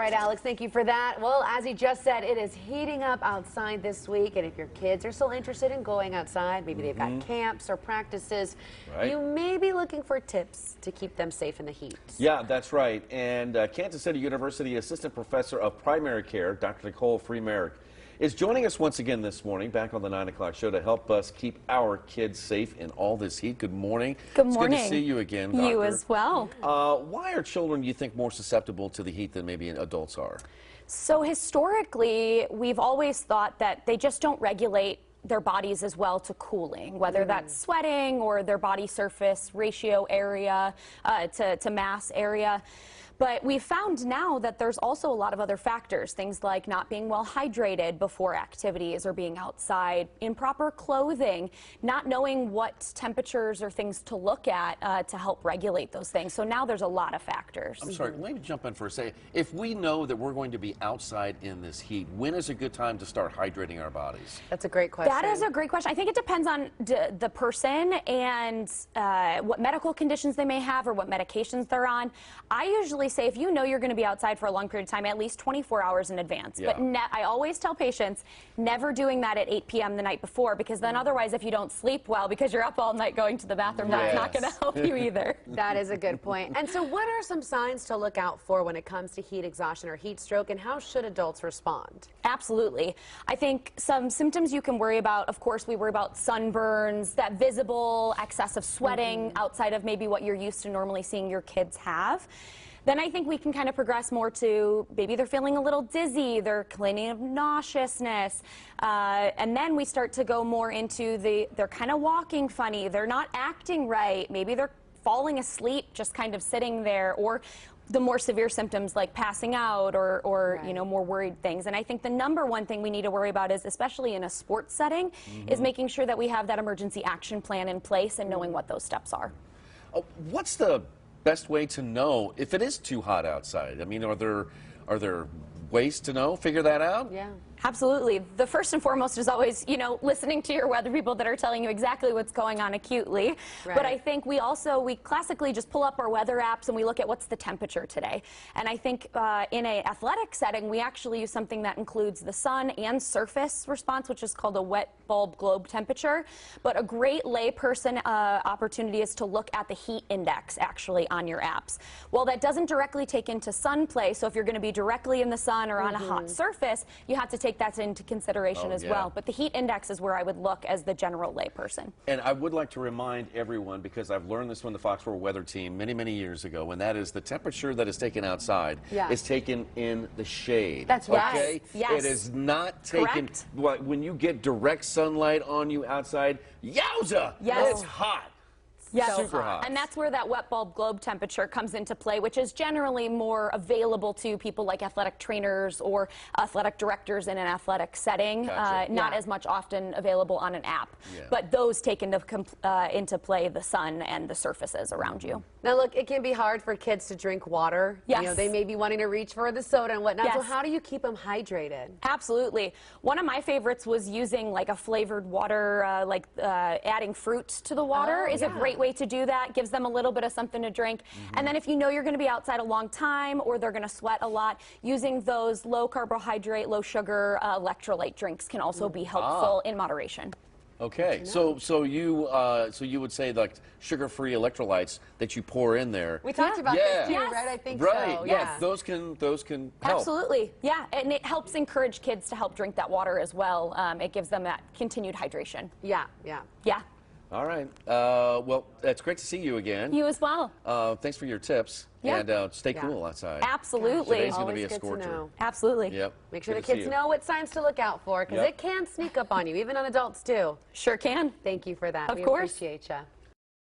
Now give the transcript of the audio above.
right, Alex, thank you for that. Well, as he just said, it is heating up outside this week, and if your kids are still interested in going outside, maybe they've got camps or practices, you may be looking for tips to keep them safe in the heat. Yeah, that's right. And Kansas City University Assistant Professor of Primary Care, Dr. Nicole Fremarek, is joining us once again this morning, back on the 9 o'clock show, to help us keep our kids safe in all this heat. Good morning. Good morning. It's good to see you again, Doctor. You as well. Why are children, you think, more susceptible to the heat than maybe adults are? So historically, we've always thought that they just don't regulate their bodies as well to cooling, whether that's sweating or their body surface ratio area to mass area. But we've found now that there's also a lot of other factors, things like not being well hydrated before activities or being outside, improper clothing, not knowing what temperatures or things to look at to help regulate those things. So now there's a lot of factors. I'm sorry, let me jump in for a second. If we know that we're going to be outside in this heat, when is a good time to start hydrating our bodies? That's a great question. That is a great question. I think it depends on the person and what medical conditions they may have or what medications they're on. I usually say if you know you're going to be outside for a long period of time, at least 24 hours in advance. But I always tell patients, never doing that at 8 p.m. the night before, because then otherwise if you don't sleep well because you're up all night going to the bathroom, that's not going to help you either. That is a good point. And so what are some signs to look out for when it comes to heat exhaustion or heat stroke, and how should adults respond? Absolutely. I think some symptoms you can worry about, of course, we worry about sunburns, that visible excessive sweating outside of maybe what you're used to normally seeing your kids have. Then I think we can kind of progress more to maybe they're feeling a little dizzy, they're complaining of nauseousness, and then we start to go more into they're kind of walking funny, they're not acting right, maybe they're falling asleep just kind of sitting there, or the more severe symptoms like passing out or you know, more worried things. And I think the number one thing we need to worry about is, especially in a sports setting, is making sure that we have that emergency action plan in place and knowing what those steps are. What's the best way to know if it is too hot outside? I mean, are there ways to figure that out? Yeah. Absolutely. The first and foremost is always, you know, listening to your weather people that are telling you exactly what's going on acutely. But I think we classically just pull up our weather apps and we look at what's the temperature today. And I think in an athletic setting, we actually use something that includes the sun and surface response, which is called a wet bulb globe temperature. But a great layperson opportunity is to look at the heat index actually on your apps. Well, that doesn't directly take into sun play, so if you're going to be directly in the sun or on a hot surface, you have to take that into consideration as well. But the heat index is where I would look as the general layperson. And I would like to remind everyone, because I've learned this from the Foxborough weather team many, many years ago, and that is the temperature that is taken outside is taken in the shade. That's right. Okay? Yes. It is not taken, when you get direct sunlight on you outside, yowza! Yes. It's hot. Yes. Super hot. And that's where that wet bulb globe temperature comes into play, which is generally more available to people like athletic trainers or athletic directors in an athletic setting. Not as much often available on an app. But those take into play the sun and the surfaces around you. Now look, it can be hard for kids to drink water. Yes. You know, they may be wanting to reach for the soda and whatnot. So how do you keep them hydrated? Absolutely. One of my favorites was using like a flavored water, adding fruits to the water is a great way to do that. Gives them a little bit of something to drink. And then if you know you're going to be outside a long time or they're going to sweat a lot, using those low carbohydrate, low sugar electrolyte drinks can also be helpful in moderation. Okay, so you would say like sugar-free electrolytes that you pour in there. We talked about this too, right? I think so. Yeah, those can help. Absolutely, yeah, and it helps encourage kids to help drink that water as well. It gives them that continued hydration. Yeah. All right. Well, it's great to see you again. You as well. Thanks for your tips. And stay cool outside. Absolutely. Today's going to be a scorcher. Absolutely. Yep. Make sure the kids know what signs to look out for, because it can sneak up on you, even on adults too. Sure can. Thank you for that. Of course. We appreciate you.